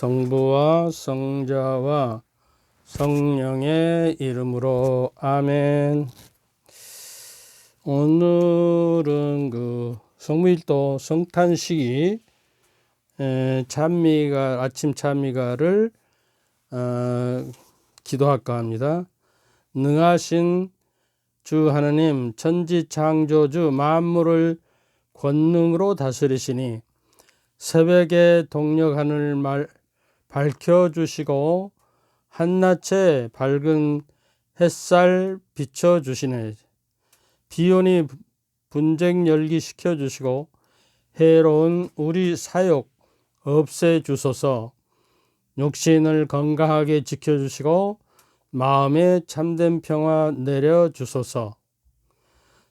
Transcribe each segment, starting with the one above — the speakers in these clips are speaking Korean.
성부와 성자와 성령의 이름으로 아멘. 오늘은 그 성무일도 성탄식이 찬미가 아침 찬미가를 기도할까 합니다. 능하신 주 하나님 천지 창조주 만물을 권능으로 다스리시니 새벽에 동력 하늘 밝혀주시고 한낮에 밝은 햇살 비춰주시네. 비오니 분쟁 열기시켜 주시고 해로운 우리 사욕 없애주소서. 육신을 건강하게 지켜주시고 마음에 참된 평화 내려주소서.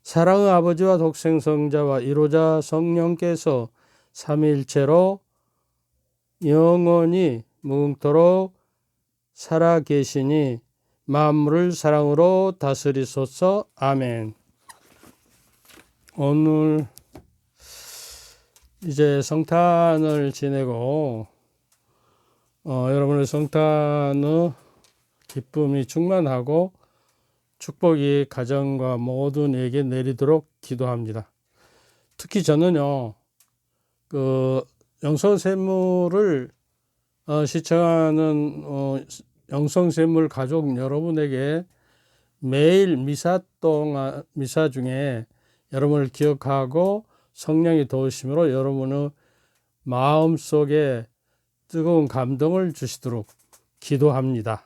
사랑의 아버지와 독생성자와 이로자 성령께서 삼위일체로 영원히 무궁토록 살아계시니 만물을 사랑으로 다스리소서. 아멘. 오늘 이제 성탄을 지내고 여러분의 성탄의 기쁨이 충만하고 축복이 가정과 모든 이에게 내리도록 기도합니다. 특히 저는요, 그 영성세물을 시청하는 영성세물 가족 여러분에게 매일 미사 중에 여러분을 기억하고 성령이 도우심으로 여러분의 마음속에 뜨거운 감동을 주시도록 기도합니다.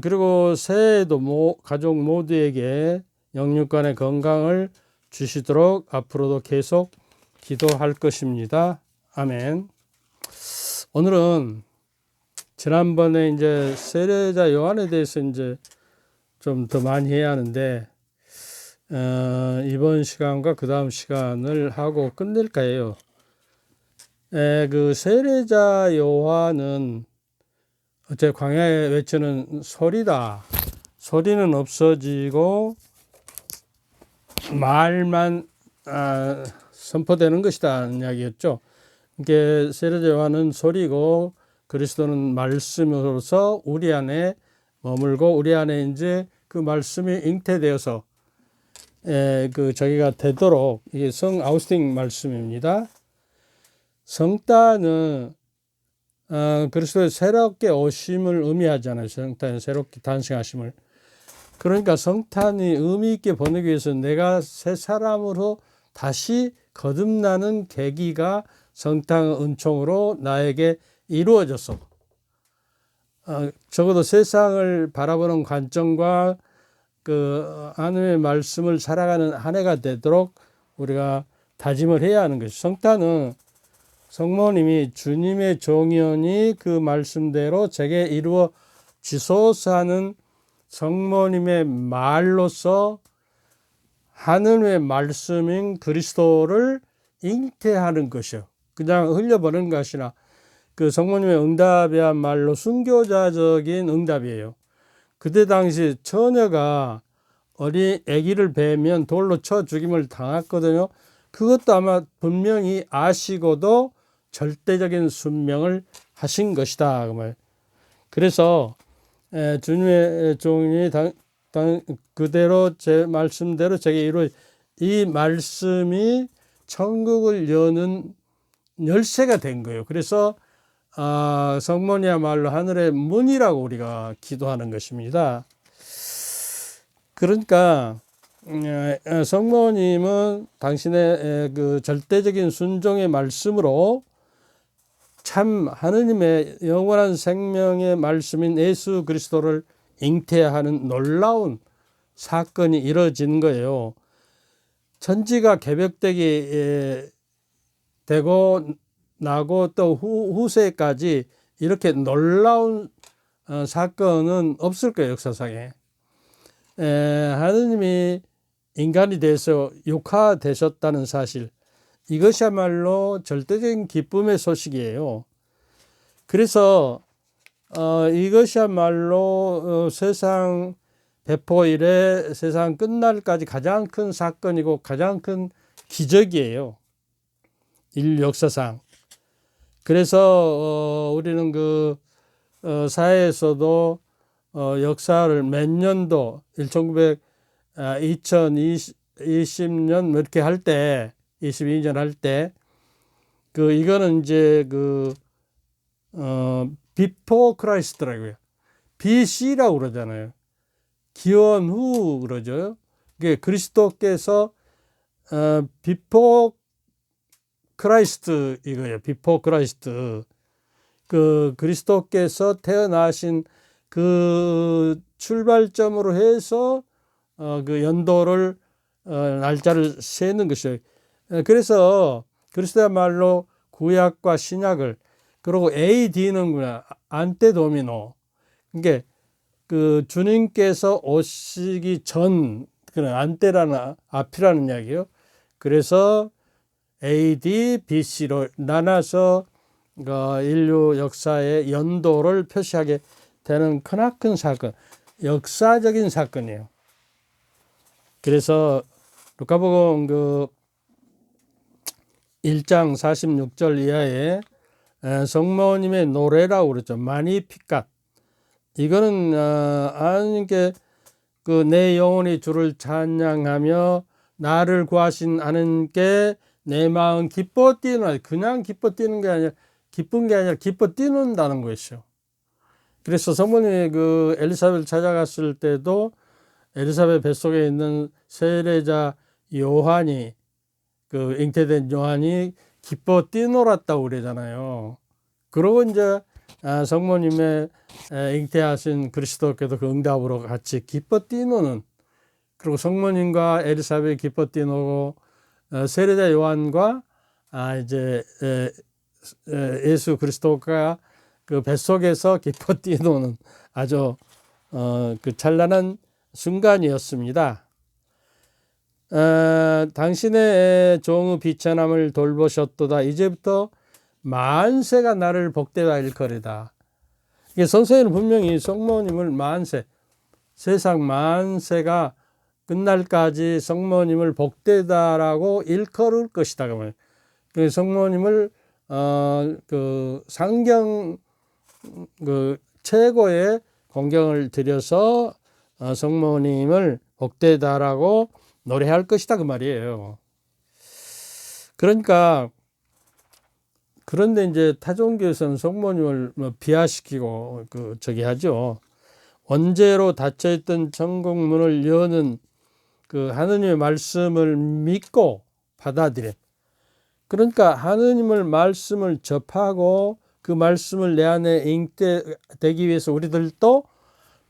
그리고 새해에도 가족 모두에게 영육간의 건강을 주시도록 앞으로도 계속 기도할 것입니다. 아멘. 오늘은 지난번에 이제 세례자 요한에 대해서 이제 좀 더 많이 해야 하는데 이번 시간과 그 다음 시간을 하고 끝낼까 해요. 그 세례자 요한은 어째 광야에 외치는 소리다. 소리는 없어지고 말만 선포되는 것이다 이야기였죠. 이게 세례자 요한은 소리고 그리스도는 말씀으로서 우리 안에 머물고 우리 안에 이제 그 말씀이 잉태되어서 그 저기가 되도록 이게 성 아우스팅 말씀입니다. 성탄은 그리스도의 새롭게 오심을 의미하잖아요. 성탄은 새롭게 탄생하심을. 그러니까 성탄이 의미 있게 보내기 위해서 내가 새 사람으로 다시 거듭나는 계기가 성탄의 은총으로 나에게 이루어졌어. 적어도 세상을 바라보는 관점과 그 하나님의 말씀을 살아가는 한 해가 되도록 우리가 다짐을 해야 하는 것이죠. 성탄은 성모님이 주님의 종이오니 그 말씀대로 제게 이루어지소서 하는 성모님의 말로서 하늘의 말씀인 그리스도를 잉태하는 것이요. 그냥 흘려보내는 것이 아니라 그 성모님의 응답이야말로 순교자적인 응답이에요. 그때 당시 처녀가 어린 아기를 베면 돌로 쳐 죽임을 당했거든요. 그것도 아마 분명히 아시고도 절대적인 순명을 하신 것이다. 그래서 주님의 종이 그대로 제 말씀대로 제게 이루어 이 말씀이 천국을 여는 열쇠가 된 거예요. 그래서 성모니야말로 하늘의 문이라고 우리가 기도하는 것입니다. 그러니까 성모님은 당신의 그 절대적인 순종의 말씀으로 참 하느님의 영원한 생명의 말씀인 예수 그리스도를 잉태하는 놀라운 사건이 이루어진 거예요. 천지가 개벽되게 되고 나고 또 후세까지 이렇게 놀라운 사건은 없을 거예요. 역사상에. 하느님이 인간이 돼서 육화되셨다는 사실, 이것이야말로 절대적인 기쁨의 소식이에요. 그래서 이것이야말로 세상 배포 이래 세상 끝날까지 가장 큰 사건이고 가장 큰 기적이에요. 인류 역사상. 그래서 우리는 그 사회에서도 역사를 몇 년도 2020년 뭐 이렇게 할 때, 22년 할 때, 이거는 이제 비포 크라이스트라고요. BC라고 그러잖아요. 기원 후 그러죠. 이게 그리스도께서 비포 크라이스트 이거예요. 비포 크라이스트. 그리스도께서 태어나신 그 출발점으로 해서 그 연도를 날짜를 세는 것이에요. 그래서 그리스도야말로 구약과 신약을, 그리고 AD는구나, 안테 도미노. 이게 그 주님께서 오시기 전, 그런 안테라는 앞이라는 이야기예요. 그래서 AD, BC로 나눠서 인류 역사의 연도를 표시하게 되는 크나큰 사건, 역사적인 사건이에요. 그래서 루카복음 1장 46절 이하에 성모님의 노래라고 그러죠. 마니피갓. 이거는 하나님께 내 영혼이 주를 찬양하며 나를 구하신 하나님께 내 마음 기뻐 뛰는, 그냥 기뻐 뛰는 게 아니라, 기쁜 게 아니라 기뻐 뛰는다는 것이죠. 그래서 성모님이 엘리사벳을 찾아갔을 때도 엘리사벳 뱃속에 있는 세례자 요한이, 잉태된 요한이 기뻐 뛰놀았다고 그러잖아요. 그러고 이제 성모님의 잉태하신 그리스도께도 그 응답으로 같이 기뻐 뛰노는, 그리고 성모님과 엘리사벳이 기뻐 뛰노고 세례자 요한과 이제 예수 그리스도가 그 뱃속에서 기뻐 뛰노는 아주 그 찬란한 순간이었습니다. 당신의 종의 비천함을 돌보셨도다. 이제부터 만세가 나를 복되다 일컬이다. 이게 성서에는 분명히 성모님을 만세, 세상 만세가 끝날까지 성모님을 복되다라고 일컬을 것이다. 그 성모님을 상경 최고의 공경을 드려서 성모님을 복되다라고 노래할 것이다 그 말이에요. 그러니까 그런데 이제 타종교에서는 성모님을 비하시키고 저기 하죠. 원죄로 닫혀있던 천국 문을 여는 하느님의 말씀을 믿고 받아들여. 그러니까 하느님을 말씀을 접하고 그 말씀을 내 안에 잉태되기 위해서 우리들도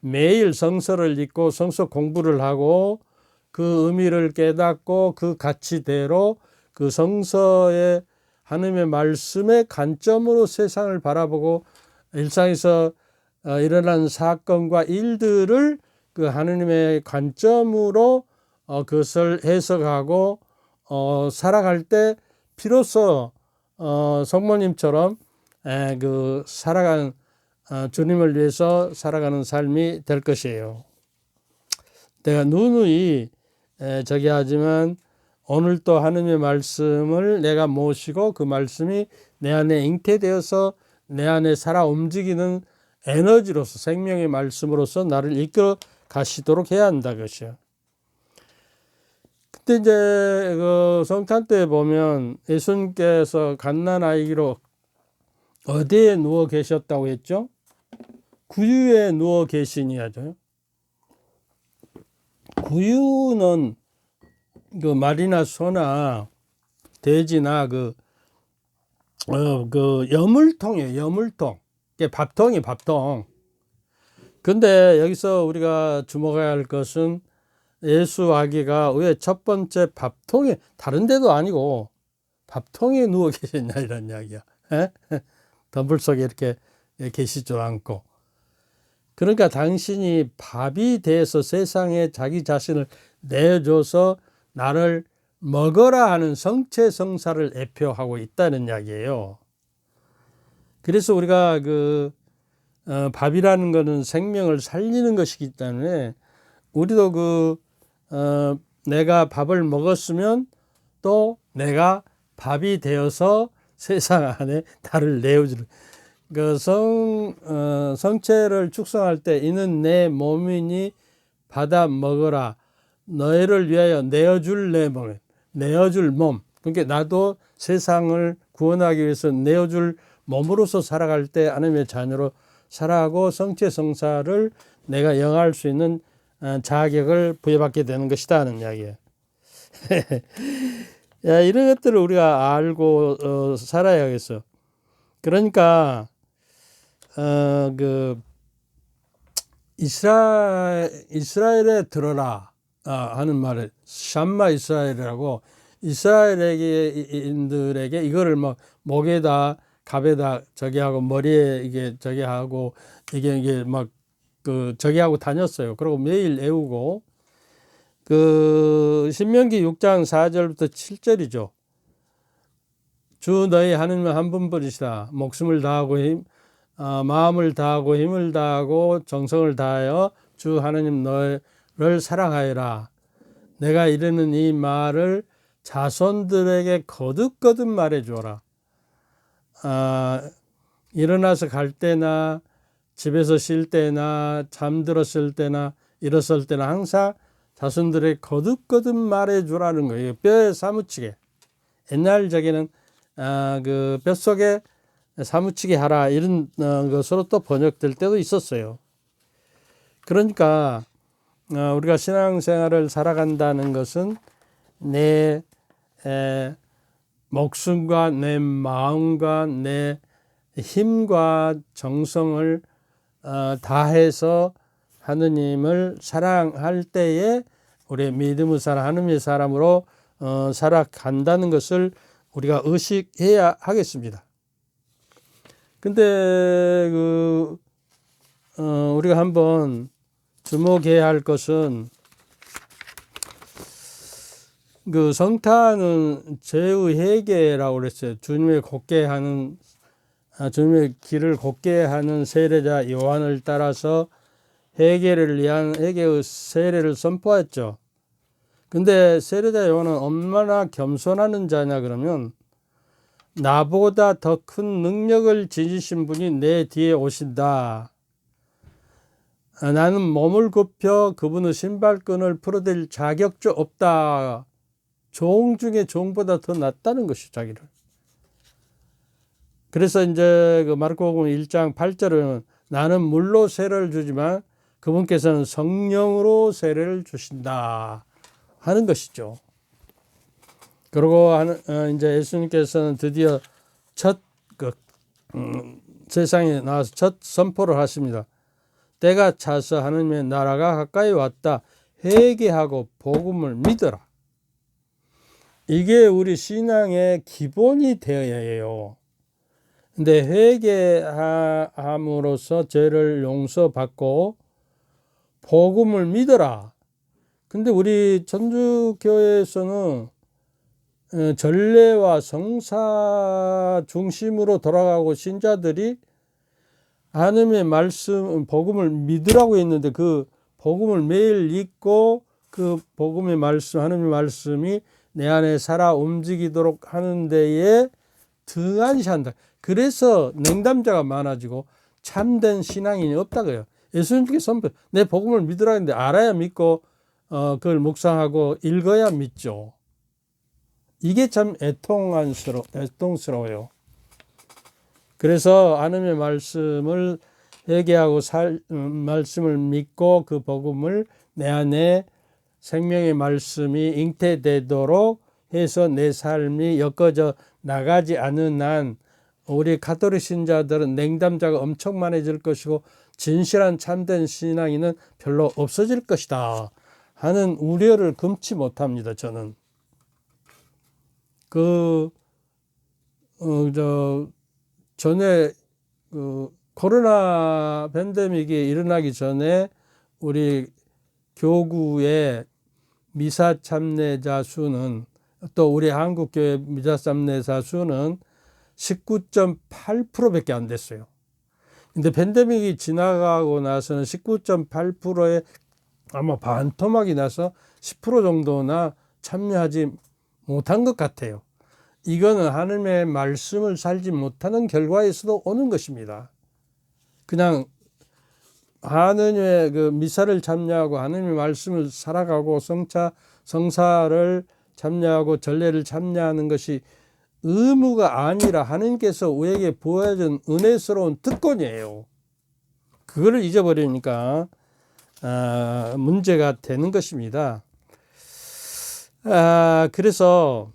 매일 성서를 읽고 성서 공부를 하고 그 의미를 깨닫고 그 가치대로 그 성서의 하느님의 말씀의 관점으로 세상을 바라보고 일상에서 일어난 사건과 일들을 그 하느님의 관점으로 그것을 해석하고 살아갈 때 비로소 성모님처럼 살아가는 주님을 위해서 살아가는 삶이 될 것이에요. 내가 누누이 저기 하지만 오늘 또 하느님의 말씀을 내가 모시고 그 말씀이 내 안에 잉태되어서 내 안에 살아 움직이는 에너지로서, 생명의 말씀으로서 나를 이끌어 가시도록 해야 한다 것이요. 그때 이제 성탄 때 보면 예수님께서 갓난아기로 어디에 누워 계셨다고 했죠? 구유에 누워 계시니 하죠. 구유는 말이나 소나 돼지나 여물통이에요. 여물통. 밥통이 밥통. 근데 여기서 우리가 주목해야 할 것은 예수 아기가 왜 첫 번째 밥통에, 다른 데도 아니고 밥통에 누워 계셨냐 이런 이야기야. 덤불 속에 이렇게 계시지 않고. 그러니까 당신이 밥이 돼서 세상에 자기 자신을 내줘서 나를 먹어라 하는 성체성사를 애표하고 있다는 이야기예요. 그래서 우리가 밥이라는 것은 생명을 살리는 것이기 때문에 우리도 내가 밥을 먹었으면 또 내가 밥이 되어서 세상 안에 나를 내어주는 그 성체를 축성할 때 이는 내 몸이니 받아 먹어라. 너희를 위하여 내어줄 내 몸, 내어줄 몸. 그러니까 나도 세상을 구원하기 위해서 내어줄 몸으로서 살아갈 때 하나님의 자녀로 살아가고 성체 성사를 내가 영할 수 있는 자격을 부여받게 되는 것이다 하는 이야기예요. 야, 이런 것들을 우리가 알고 살아야겠어. 그러니까 그 이스라엘에 들어라 하는 말을 샴마 이스라엘이라고 이스라엘인들에게 이거를 막 목에다 갑에다 저기 하고 머리에 이게 저기 하고 이게 막 그 저기 하고 다녔어요. 그리고 매일 애우고 그 신명기 6장 4절부터 7절이죠. 주 너희 하나님은 한 분뿐이시다. 목숨을 다하고 마음을 다하고 힘을 다하고 정성을 다하여 주 하나님 너를 사랑하여라. 내가 이르는 이 말을 자손들에게 거듭거듭 말해주어라. 일어나서 갈 때나 집에서 쉴 때나 잠들었을 때나 일었을 때나 항상 자손들에게 거듭거듭 말해주라는 거예요. 뼈에 사무치게. 옛날 저기는 그 뼛속에 사무치게 하라 이런 것으로 또 번역될 때도 있었어요. 그러니까 우리가 신앙생활을 살아간다는 것은 내 목숨과 내 마음과 내 힘과 정성을 다해서 하느님을 사랑할 때에 우리의 믿음의 사람, 하느님의 사람으로 살아간다는 것을 우리가 의식해야 하겠습니다. 근데 우리가 한번 주목해야 할 것은 그 성탄은 죄의 회개라고 그랬어요. 주님의 길을 곧게 하는 세례자 요한을 따라서 회개를 위한 회개의 세례를 선포했죠. 근데 세례자 요한은 얼마나 겸손하는 자냐 그러면 나보다 더 큰 능력을 지니신 분이 내 뒤에 오신다. 나는 몸을 굽혀 그분의 신발끈을 풀어댈 자격도 없다. 종 중에 종보다 더 낫다는 것이 자기를. 그래서 이제 그 마르코복음 1장 8절은 나는 물로 세례를 주지만 그분께서는 성령으로 세례를 주신다 하는 것이죠. 그리고 이제 예수님께서는 드디어 첫 세상에 나와서 첫 선포를 하십니다. 때가 차서 하나님의 나라가 가까이 왔다. 회개하고 복음을 믿어라. 이게 우리 신앙의 기본이 되어야 해요. 근데 회개함으로써 죄를 용서받고 복음을 믿어라. 근데 우리 천주교회에서는 전례와 성사 중심으로 돌아가고 신자들이 하나님의 말씀, 복음을 믿으라고 했는데 그 복음을 매일 읽고 그 복음의 말씀, 하나님의 말씀이 내 안에 살아 움직이도록 하는 데에 등한시한다. 그래서 냉담자가 많아지고 참된 신앙인이 없다고요. 예수님께 선포, 내 복음을 믿으라 했는데 알아야 믿고 그걸 묵상하고 읽어야 믿죠. 이게 참 애통스러워요. 그래서 하나님의 말씀을 회개하고 말씀을 믿고 그 복음을 내 안에 생명의 말씀이 잉태되도록 해서 내 삶이 엮어져 나가지 않는 한 우리 가톨릭 신자들은 냉담자가 엄청 많아질 것이고 진실한 참된 신앙인은 별로 없어질 것이다 하는 우려를 금치 못합니다. 저는 전에 코로나 팬데믹이 일어나기 전에 우리 교구의 미사 참례자 수는 또 우리 한국교회 미사 참례자 수는 19.8%밖에 안 됐어요. 근데 팬데믹이 지나가고 나서는 19.8%에 아마 반토막이 나서 10% 정도나 참여하지 못한 것 같아요. 이거는 하나님의 말씀을 살지 못하는 결과에서도 오는 것입니다. 그냥 하나님의 그 미사를 참여하고 하나님의 말씀을 살아가고 성사를 참여하고 전례를 참여하는 것이 의무가 아니라 하나님께서 우리에게 부어준 은혜스러운 특권이에요. 그거를 잊어버리니까 문제가 되는 것입니다. 그래서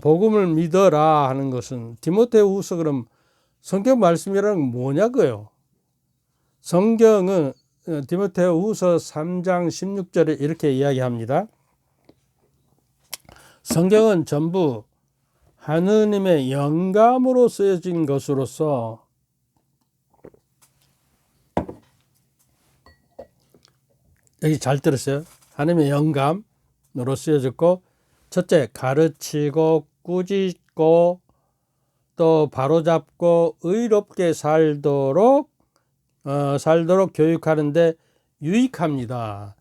복음을 믿어라 하는 것은 디모데후서 그럼 성경 말씀이라는 건 뭐냐고요? 성경은 디모데후서 3장 16절에 이렇게 이야기합니다. 성경은 전부 하느님의 영감으로 쓰여진 것으로서 여기 잘 들었어요? 하느님의 영감으로 쓰여졌고, 첫째, 가르치고 꾸짖고 또 바로잡고 의롭게 살도록 교육하는데 유익합니다.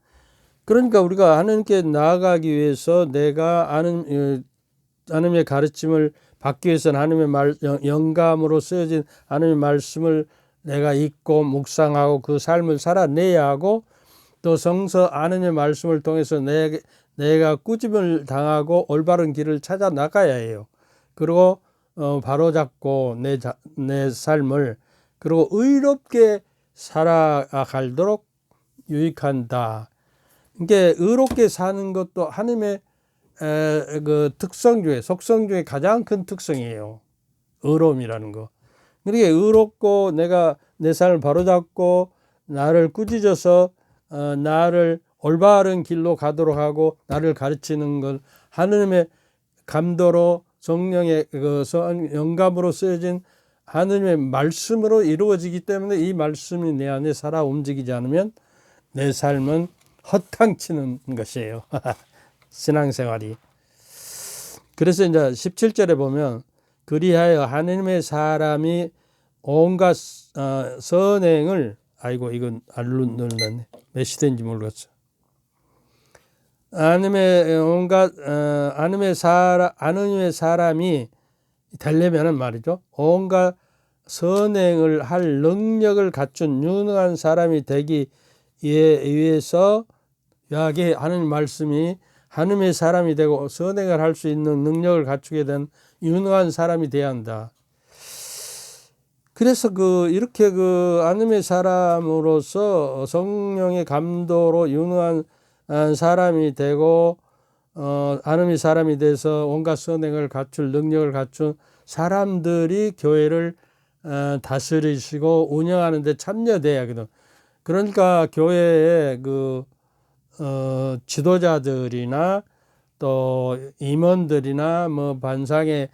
그러니까 우리가 하나님께 나아가기 위해서 내가 하나님의 가르침을 받기 위해서는 하나님의 영감으로 쓰여진 하나님의 말씀을 내가 읽고 묵상하고 그 삶을 살아내야 하고, 또 성서 하나님의 말씀을 통해서 내가 꾸짐을 당하고 올바른 길을 찾아 나가야 해요. 그리고 바로잡고 내 삶을, 그리고 의롭게 살아가도록 유익한다. 이게 의롭게 사는 것도 하나님의 그 속성 중에 가장 큰 특성이에요. 의로움이라는 거. 그러니까 의롭고 내가 내 삶을 바로잡고 나를 꾸짖어서 나를 올바른 길로 가도록 하고 나를 가르치는 것, 하느님의 감도로 성령의 영감으로 쓰여진 하느님의 말씀으로 이루어지기 때문에 이 말씀이 내 안에 살아 움직이지 않으면 내 삶은 헛탕치는 것이에요. 신앙생활이. 그래서 이제 17절에 보면 그리하여 하느님의 사람이 온갖 선행을, 아이고 이건 알루 눌렀네. 몇 시대인지 모르겠어. 하느님의 사람이 되려면은 말이죠, 온갖 선행을 할 능력을 갖춘 유능한 사람이 되기 위해서, 여기 하느님 말씀이 하느님의 사람이 되고 선행을 할 수 있는 능력을 갖추게 된 유능한 사람이 되어야 한다. 그래서 이렇게 하느님의 사람으로서 성령의 감도로 유능한 사람이 되고 하느님의 사람이 돼서 온갖 선행을 갖출 능력을 갖춘 사람들이 교회를 다스리시고 운영하는 데 참여돼야 하거든. 그러니까 교회의 지도자들이나 또 임원들이나 뭐 반상의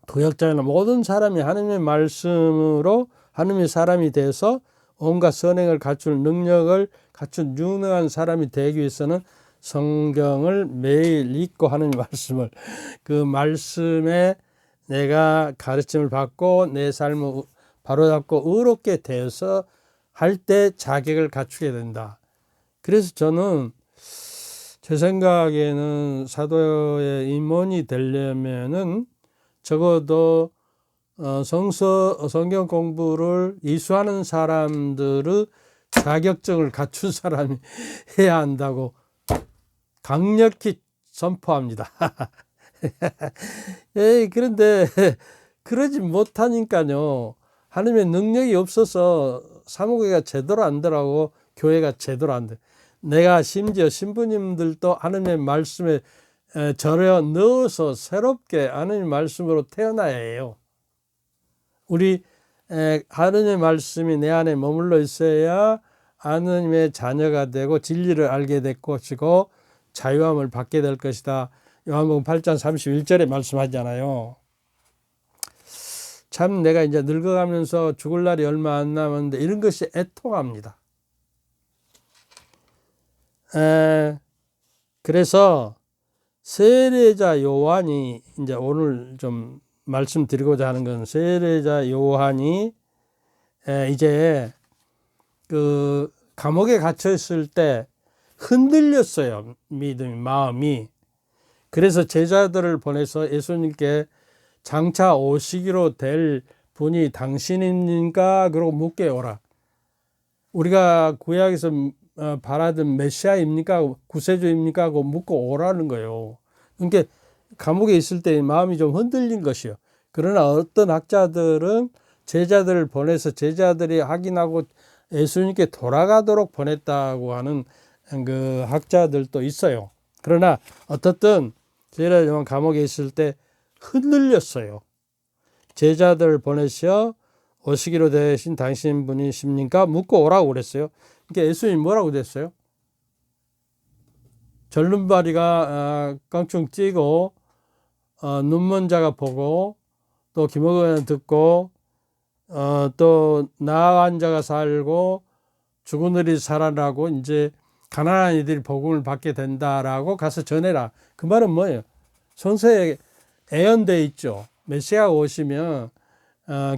도역자나 모든 사람이 하나님의 말씀으로 하나님의 사람이 돼서 온갖 선행을 갖출 능력을 갖춘 유능한 사람이 되기 위해서는 성경을 매일 읽고 하나님의 말씀을, 그 말씀에 내가 가르침을 받고 내 삶을 바로잡고 의롭게 되어서 할 때 자격을 갖추게 된다. 그래서 저는 제 생각에는 사도의 임원이 되려면은 적어도 성경 공부를 이수하는 사람들의 자격증을 갖춘 사람이 해야 한다고 강력히 선포합니다. 그런데 그러지 못하니까요, 하나님의 능력이 없어서 사무국회가 제대로 안 되라고, 교회가 제대로 안 돼. 내가 심지어 신부님들도 하나님의 말씀에 절여 넣어서 새롭게 하나님의 말씀으로 태어나야 해요. 우리 하나님의 말씀이 내 안에 머물러 있어야 하나님의 자녀가 되고 진리를 알게 될 것이고 자유함을 받게 될 것이다. 요한복음 8장 31절에 말씀하잖아요. 참 내가 이제 늙어가면서 죽을 날이 얼마 안 남았는데 이런 것이 애통합니다. 그래서 세례자 요한이, 이제 오늘 좀 말씀드리고자 하는 건, 세례자 요한이 이제 감옥에 갇혀 있을 때 흔들렸어요. 마음이. 그래서 제자들을 보내서 예수님께 장차 오시기로 될 분이 당신입니까? 그러고 묻게 오라. 우리가 구약에서 바라던 메시아입니까? 구세주입니까? 하고 묻고 오라는 거예요. 그러니까 감옥에 있을 때 마음이 좀 흔들린 것이요. 그러나 어떤 학자들은 제자들을 보내서 제자들이 확인하고 예수님께 돌아가도록 보냈다고 하는 그 학자들도 있어요. 그러나 어떻든 제자들은 감옥에 있을 때 흔들렸어요. 제자들을 보내셔 오시기로 되신 당신 분이십니까? 묻고 오라고 그랬어요. 그러니까 예수님이 뭐라고 됐어요? 절름발이가 깡충 찌고 눈먼 자가 보고 또 기목은 듣고 또 나아간 자가 살고 죽은 이들이 살아나고 이제 가난한 이들이 복음을 받게 된다라고 가서 전해라. 그 말은 뭐예요? 성서에 예언되어 있죠. 메시아가 오시면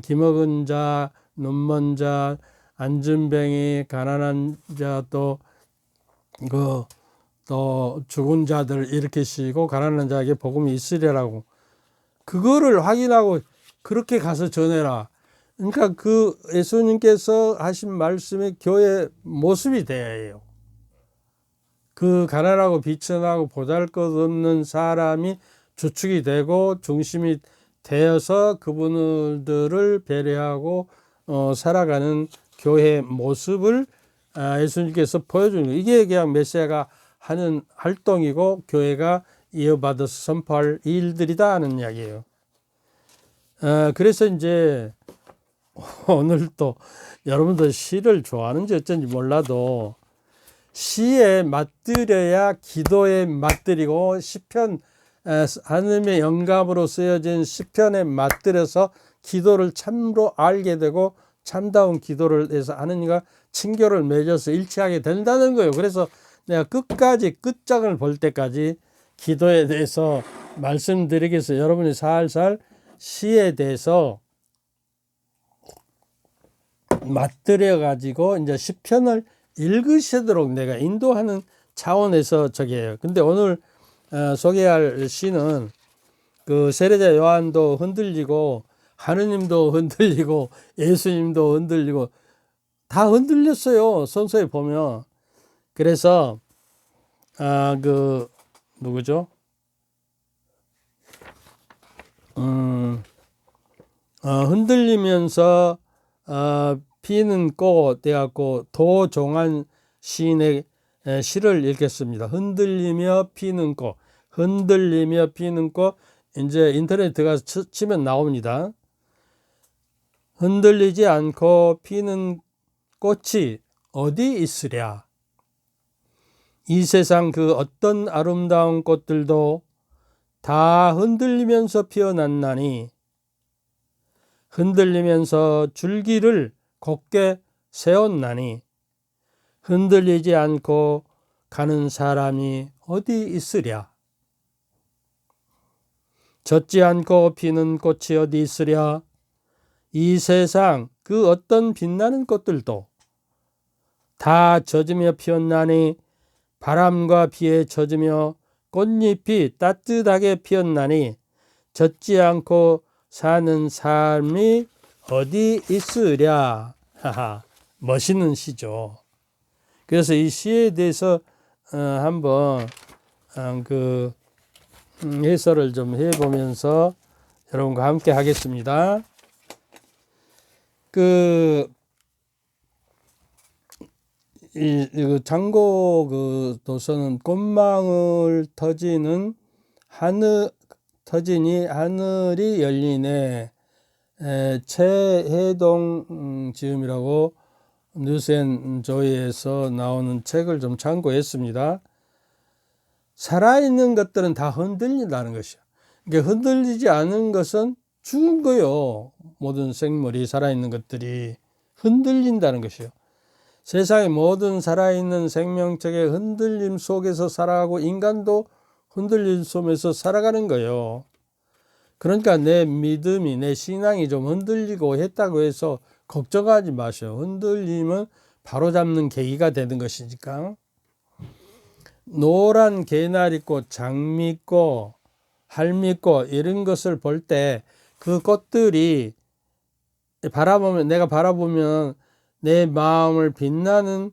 기먹은 자, 눈먼 자, 안진뱅이, 가난한 자, 또 죽은 자들 일으키시고 가난한 자에게 복음이 있으리라고. 그거를 확인하고 그렇게 가서 전해라. 그러니까 그 예수님께서 하신 말씀이 교회의 모습이 되어야 해요. 그 가난하고 비천하고 보잘것없는 사람이 주축이 되고 중심이 되어서 그분들을 배려하고 살아가는 교회의 모습을 예수님께서 보여주는 거예요. 이게 그냥 메시아가 하는 활동이고 교회가 이어받아서 선포할 일들이다 하는 이야기예요. 그래서 이제 오늘 또 여러분들 시를 좋아하는지 어쩐지 몰라도 시에 맞들여야 기도에 맞들이고 시편 하느님의 영감으로 쓰여진 시편에 맞들여서 기도를 참으로 알게 되고 참다운 기도를 해서 하느님과 친교를 맺어서 일치하게 된다는 거예요. 그래서 내가 끝까지 끝장을 볼 때까지 기도에 대해서 말씀드리기 위해서 여러분이 살살 시에 대해서 맞들여 가지고 이제 시편을 읽으시도록 내가 인도하는 차원에서 저게요. 근데 오늘 소개할 시는 그 세례자 요한도 흔들리고 하느님도 흔들리고 예수님도 흔들리고 다 흔들렸어요. 성서에 보면. 그래서 그 누구죠? 흔들리면서 피는 꽃 돼갖고 도종한 시인의 시를 읽겠습니다. 흔들리며 피는 꽃, 흔들리며 피는 꽃. 이제 인터넷 들어가서 치면 나옵니다. 흔들리지 않고 피는 꽃이 어디 있으랴? 이 세상 그 어떤 아름다운 꽃들도 다 흔들리면서 피어났나니 흔들리면서 줄기를 곧게 세웠나니 흔들리지 않고 가는 사람이 어디 있으랴? 젖지 않고 피는 꽃이 어디 있으랴? 이 세상 그 어떤 빛나는 꽃들도 다 젖으며 피었나니 바람과 비에 젖으며 꽃잎이 따뜻하게 피었나니 젖지 않고 사는 삶이 어디 있으랴. 하하, 멋있는 시죠. 그래서 이 시에 대해서 한번 그 해설을 좀 해보면서 여러분과 함께 하겠습니다. 이 장고 그 도서는 꽃망울 터지니 하늘이 열리네. 최해동 지음이라고 뉴스앤조이에서 나오는 책을 좀 참고했습니다. 살아있는 것들은 다 흔들린다는 것이요. 그러니까 흔들리지 않은 것은 죽은 거요. 모든 생물이 살아있는 것들이 흔들린다는 것이요. 세상의 모든 살아있는 생명체의 흔들림 속에서 살아가고 인간도 흔들림 속에서 살아가는 거예요. 그러니까 내 믿음이, 내 신앙이 좀 흔들리고 했다고 해서 걱정하지 마세요. 흔들림은 바로잡는 계기가 되는 것이니까. 노란 개나리꽃, 장미꽃, 할미꽃 이런 것을 볼 때 그 꽃들이 내가 바라보면 내 마음을 빛나는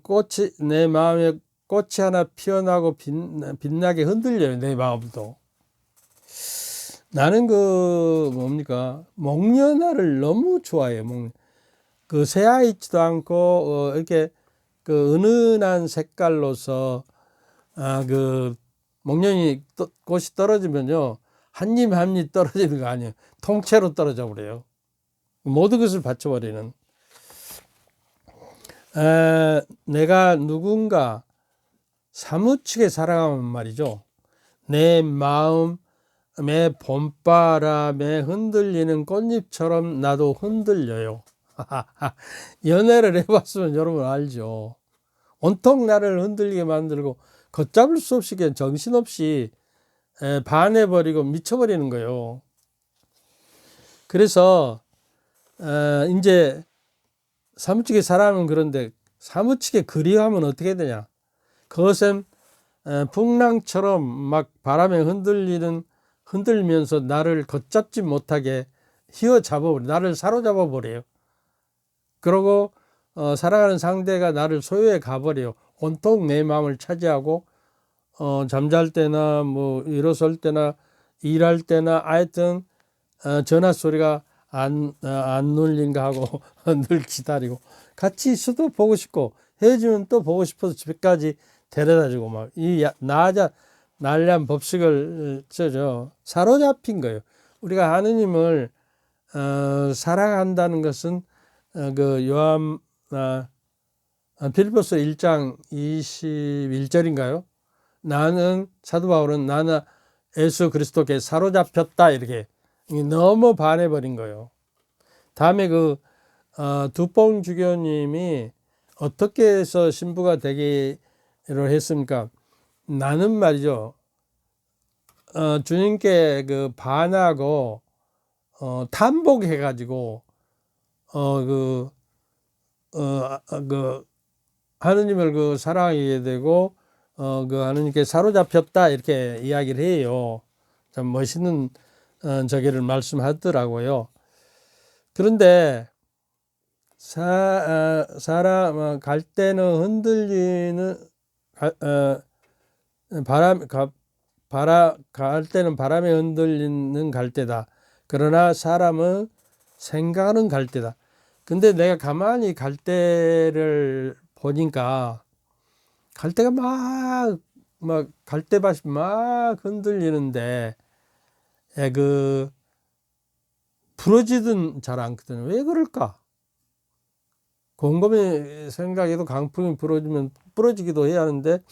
꽃이, 내 마음에 꽃이 하나 피어나고 빛나게 흔들려요. 내 마음도. 나는 뭡니까? 목련화를 너무 좋아해요. 그 새하얗지도 않고, 이렇게 그 은은한 색깔로서, 목련이 꽃이 떨어지면요. 한 입 한 입 떨어지는 거 아니에요. 통째로 떨어져 버려요. 모든 것을 받쳐버리는. 내가 누군가 사무치게 사랑하면 말이죠. 내 마음에 봄바람에 흔들리는 꽃잎처럼 나도 흔들려요. 연애를 해봤으면 여러분 알죠. 온통 나를 흔들리게 만들고 걷잡을 수 없이 그냥 정신없이 반해버리고 미쳐버리는 거예요. 그래서 이제 사무치게 사랑하면 그런데 사무치게 그리워하면 어떻게 되냐. 그것은 풍랑처럼 막 바람에 흔들면서 나를 걷잡지 못하게 휘어잡아버려, 나를 사로잡아 버려요. 그러고 사랑하는 상대가 나를 소유해 가버려요. 온통 내 마음을 차지하고 잠잘 때나 뭐 일어설 때나 일할 때나 하여튼 전화 소리가 안 눌린가 하고 늘 기다리고 같이 있어도 보고 싶고 헤어지면 또 보고 싶어서 집에까지 데려다주고 막 이 날란 법칙을 사로잡힌 거예요. 우리가 하느님을 사랑한다는 것은 그 빌립보서 1장 21절인가요? 사도 바울은 나는 예수 그리스도께 사로잡혔다 이렇게 너무 반해버린 거예요. 다음에 두봉 주교님이 어떻게 해서 신부가 되기로 했습니까? 나는 말이죠. 주님께 반하고 탐복해가지고 하느님을 사랑하게 되고 하느님께 사로잡혔다 이렇게 이야기를 해요. 참 멋있는 저기를 말씀하더라고요. 그런데 사람 갈 때는 흔들리는 갈 때는 바람에 흔들리는 갈대다. 그러나 사람은 생각하는 갈대다. 근데 내가 가만히 갈대를 보니까 갈대가 막 갈대밭이 막 흔들리는데 부러지든 잘 않거든요. 왜 그럴까? 곰곰이 생각해도 강풍이 부러지기도 해야 하는데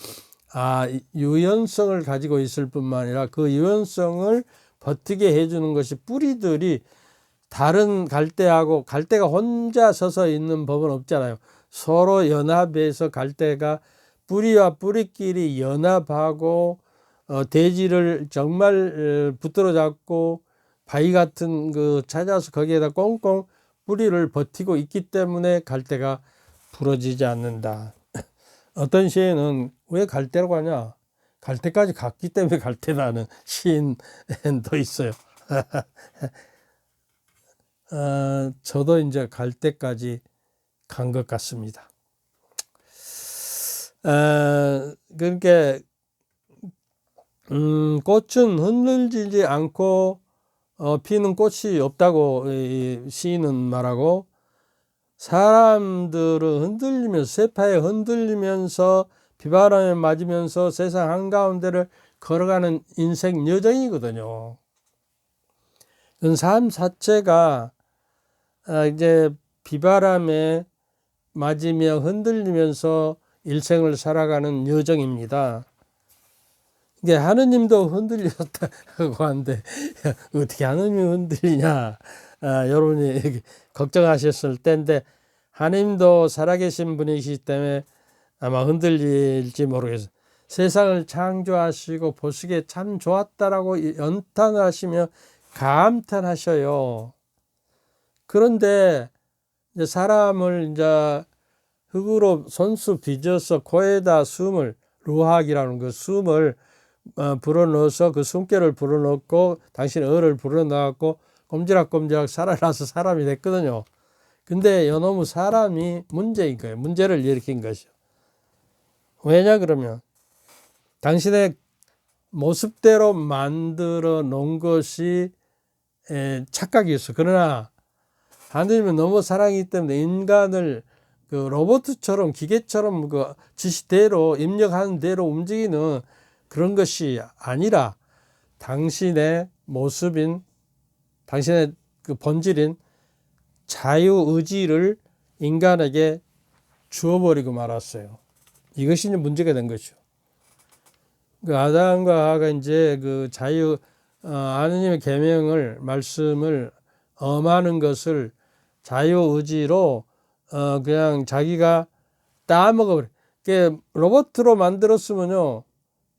유연성을 가지고 있을 뿐만 아니라 그 유연성을 버티게 해주는 것이 뿌리들이 다른 갈대가 혼자 서서 있는 법은 없잖아요. 서로 연합해서 갈대가 뿌리와 뿌리끼리 연합하고 대지를 정말 붙들어 잡고 바위 같은 찾아서 거기에다 꽁꽁 뿌리를 버티고 있기 때문에 갈대가 부러지지 않는다. 어떤 시에는 왜 갈대라고 하냐? 갈대까지 갔기 때문에 갈대라는 시인도 있어요. 저도 이제 갈대까지 간 것 같습니다. 그러니까 꽃은 흔들리지 않고 피는 꽃이 없다고 시인은 말하고, 사람들은 흔들리면서 쇠파에 흔들리면서 비바람에 맞으면서 세상 한가운데를 걸어가는 인생 여정이거든요. 삶 자체가 이제 비바람에 맞으며 흔들리면서 일생을 살아가는 여정입니다. 이게 하느님도 흔들렸다고 하는데 어떻게 하느님이 흔들리냐, 여러분이 걱정하셨을 때인데 하느님도 살아계신 분이시기 때문에 아마 흔들릴지 모르겠어요. 세상을 창조하시고 보시기에 참 좋았다라고 연탄하시며 감탄하셔요. 그런데 이제 사람을 이제 흙으로 손수 빚어서 코에다 숨을 루학이라는 그 숨을 불어넣어서 그 숨결을 불어넣고 당신의 어를 불어넣고 꼼지락꼼지락 살아나서 사람이 됐거든요. 근데 요놈의 사람이 문제인 거예요. 문제를 일으킨 것이요. 왜냐 그러면 당신의 모습대로 만들어 놓은 것이 착각이었어. 그러나 하느님은 너무 사랑이기 때문에 인간을 그 로봇처럼 기계처럼 그 지시대로 입력하는 대로 움직이는 그런 것이 아니라 당신의 모습인 당신의 그 본질인 자유의지를 인간에게 주어버리고 말았어요. 이것이 이제 문제가 된 것이죠. 그 아담과 하와가 이제 그 하느님의 계명을 말씀을 엄하는 것을 자유의지로 그냥 자기가 따먹어버려. 로봇으로 만들었으면요,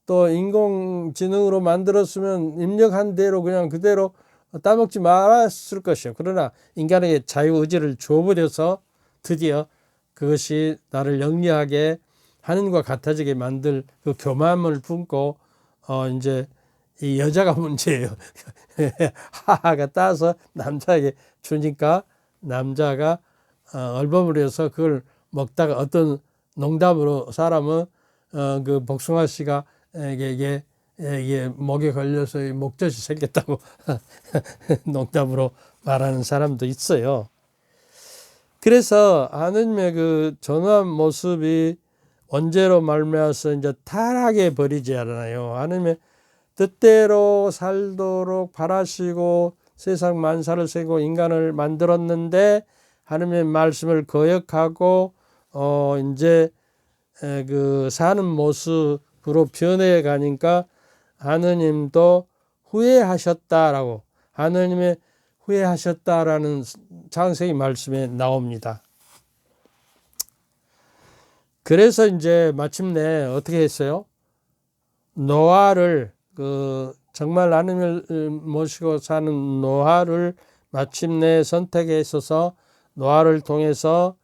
또 인공지능으로 만들었으면 입력한 대로 그냥 그대로 따먹지 말았을 것이요. 그러나 인간에게 자유의지를 주어버려서 드디어 그것이 나를 영리하게 하느님과 같아지게 만들 그 교만을 품고 이제 이 여자가 문제예요. 하하가 따서 남자에게 주니까 남자가 얼버무려서 그걸 먹다가 어떤 농담으로 사람은 그 복숭아 씨가 이게 목에 걸려서 목젖이 생겼다고 농담으로 말하는 사람도 있어요. 그래서 하느님의 그 전후한 모습이 원죄로 말미암아서 이제 타락해 버리지 않아요. 하느님의 뜻대로 살도록 바라시고 세상 만사를 세고 인간을 만들었는데 하느님의 말씀을 거역하고 이제 그 사는 모습으로 변해 가니까 하느님도 후회하셨다라고 하느님의 후회하셨다라는 창세기 말씀에 나옵니다. 그래서 이제 마침내 어떻게 했어요? 노아를 정말 하느님을 모시고 사는 노아를 마침내 선택했어서 노아를 통해서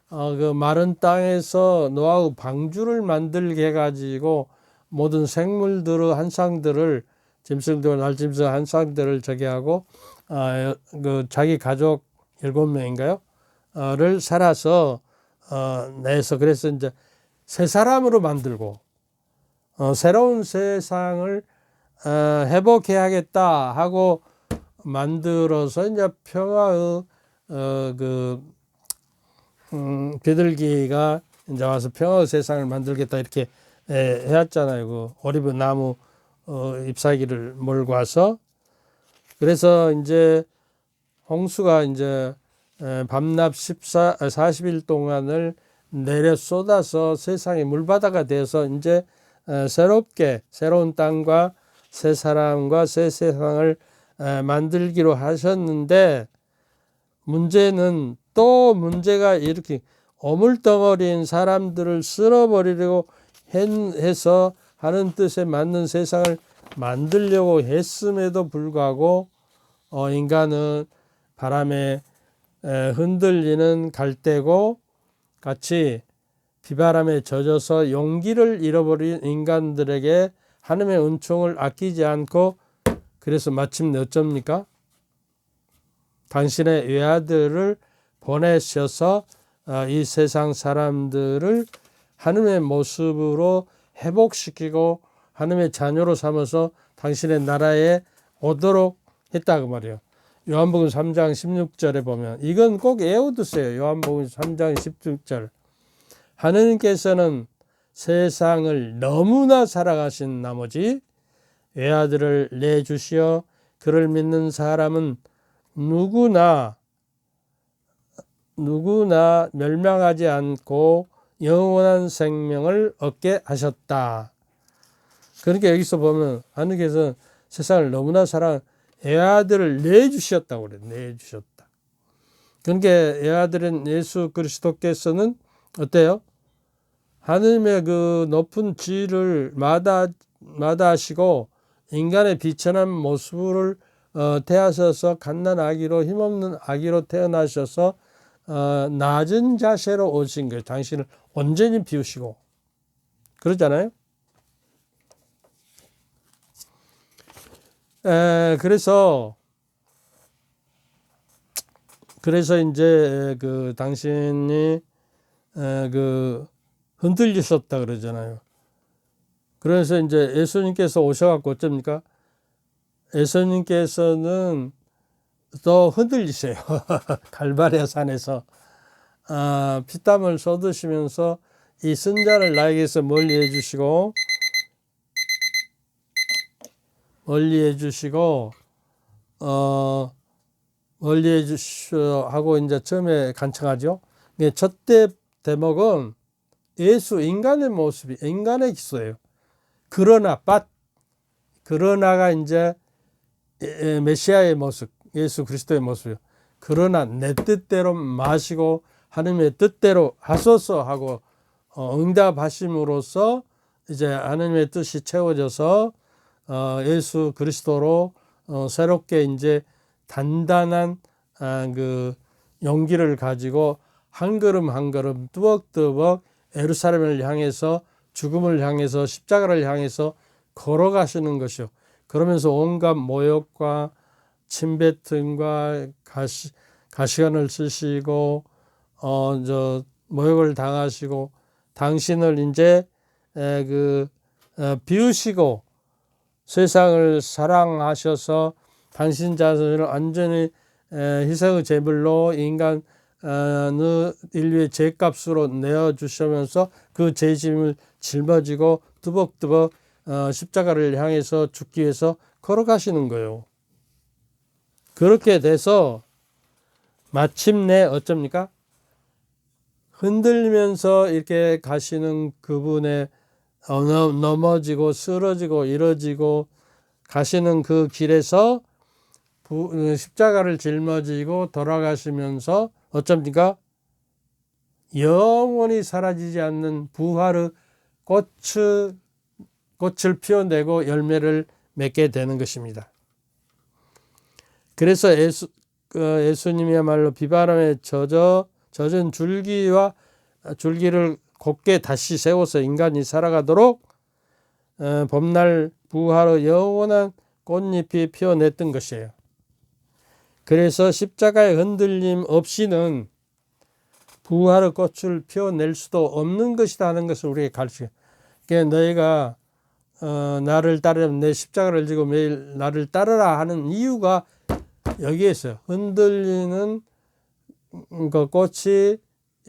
그 마른 땅에서 노아의 방주를 만들게 해가지고 모든 생물들의 한상들을 짐승들 날짐승 한상들을 저기 하고 그 자기 가족 7명인가요? 를 살아서 내서 그래서 이제 새 사람으로 만들고 새로운 세상을 회복해야겠다 하고 만들어서 이제 평화의 비둘기가 이제 와서 평화의 세상을 만들겠다 이렇게 해왔잖아요. 그 오리브 나무 잎사귀를 몰고 와서 그래서 이제 홍수가 이제 밤낮 40일 동안을 내려 쏟아서 세상이 물바다가 돼서 이제 새롭게 새로운 땅과 새 사람과 새 세상을 만들기로 하셨는데 문제는 또 문제가 이렇게 어물덩어리인 사람들을 쓸어버리려고 해서 하는 뜻에 맞는 세상을 만들려고 했음에도 불구하고 인간은 바람에 흔들리는 갈대고 같이 비바람에 젖어서 용기를 잃어버린 인간들에게 하나님의 은총을 아끼지 않고 그래서 마침내 어쩝니까? 당신의 외아들을 보내셔서 이 세상 사람들을 하나님의 모습으로 회복시키고 하나님의 자녀로 삼아서 당신의 나라에 오도록 했다고 말이에요. 요한복음 3장 16절에 보면 이건 꼭 외워두세요. 요한복음 3장 16절 하느님께서는 세상을 너무나 사랑하신 나머지 외아들을 내주시어 그를 믿는 사람은 누구나 멸망하지 않고 영원한 생명을 얻게 하셨다. 그러니까 여기서 보면 하느님께서 세상을 너무나 애아들을 내주셨다고 그래요. 내주셨다. 그러니까 애아들은 예수 그리스도께서는 어때요? 하느님의 그 높은 지위를 마다하시고 인간의 비천한 모습을 태하셔서 갓난아기로 힘없는 아기로 태어나셔서 낮은 자세로 오신 거예요. 당신을 온전히 비우시고 그러잖아요. 그래서 이제 그 당신이 그 흔들리셨다 그러잖아요. 그래서 이제 예수님께서 오셔갖고 어쩝니까? 예수님께서는 또 흔들리세요. 갈바리아 산에서 피땀을 쏟으시면서 이 선자를 나에게서 멀리 해주시고 멀리 해주시오 하고 이제 처음에 간청하죠. 첫 대목은 예수 인간의 모습이 인간의 기소예요. 그러나가 이제 메시아의 모습, 예수 그리스도의 모습이에요. 그러나 내 뜻대로 마시고 하나님의 뜻대로 하소서 하고 응답하심으로써 이제 하나님의 뜻이 채워져서 예수 그리스도로 새롭게 이제 단단한 그 용기를 가지고 한 걸음 한 걸음 뚜벅뚜벅 예루살렘을 향해서 죽음을 향해서 십자가를 향해서 걸어가시는 것이요. 그러면서 온갖 모욕과 침뱉음과 가시관을 쓰시고 모욕을 당하시고 당신을 이제 비우시고 세상을 사랑하셔서 당신 자신을 완전히 희생의 제물로 인간 인류의 죄값으로 내어주시면서 그 죄짐을 짊어지고 뚜벅뚜벅 십자가를 향해서 죽기 위해서 걸어가시는 거예요. 그렇게 돼서 마침내 어쩝니까? 흔들리면서 이렇게 가시는 그분의 넘어지고 쓰러지고 이러지고 가시는 그 길에서 십자가를 짊어지고 돌아가시면서 어쩝니까? 영원히 사라지지 않는 부활의 꽃을 피워내고 열매를 맺게 되는 것입니다. 그래서 예수님이야말로 비바람에 젖은 줄기를 곧게 다시 세워서 인간이 살아가도록 봄날 부활의 영원한 꽃잎이 피어냈던 것이에요. 그래서 십자가의 흔들림 없이는 부활의 꽃을 피워낼 수도 없는 것이다 하는 것을 우리에게 가르쳐요. 그러니까 너희가 나를 따르면 내 십자가를 지고 매일 나를 따르라 하는 이유가 여기에 있어요. 흔들리는 그 꽃이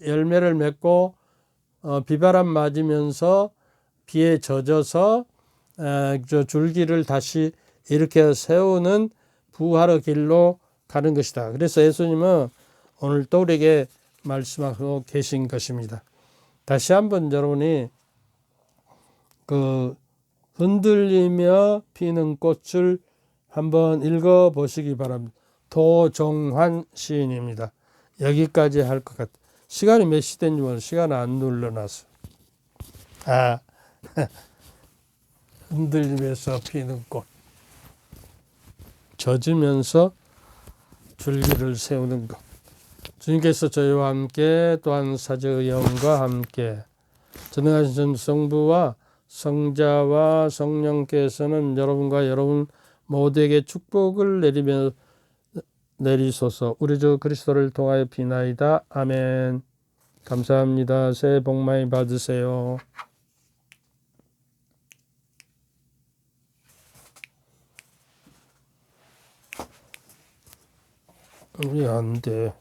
열매를 맺고 비바람 맞으면서 비에 젖어서 저 줄기를 다시 일으켜 세우는 부활의 길로 가는 것이다. 그래서 예수님은 오늘 또 우리에게 말씀하고 계신 것입니다. 다시 한번 여러분이 그 흔들리며 피는 꽃을 한번 읽어 보시기 바랍니다. 도종환 시인입니다. 여기까지 할 것 같아요. 시간이 몇 시 된지 모르겠어요. 시간 안 눌러놔서. 흔들리면서 피는 꽃. 젖으면서 줄기를 세우는 것. 주님께서 저희와 함께 또한 사제의 영과 함께 전능하신 성부와 성자와 성령께서는 여러분과 여러분 모두에게 축복을 내리소서. 우리 주 그리스도를 통하여 비나이다. 아멘. 감사합니다. 새해 복 많이 받으세요. 왜 안 돼?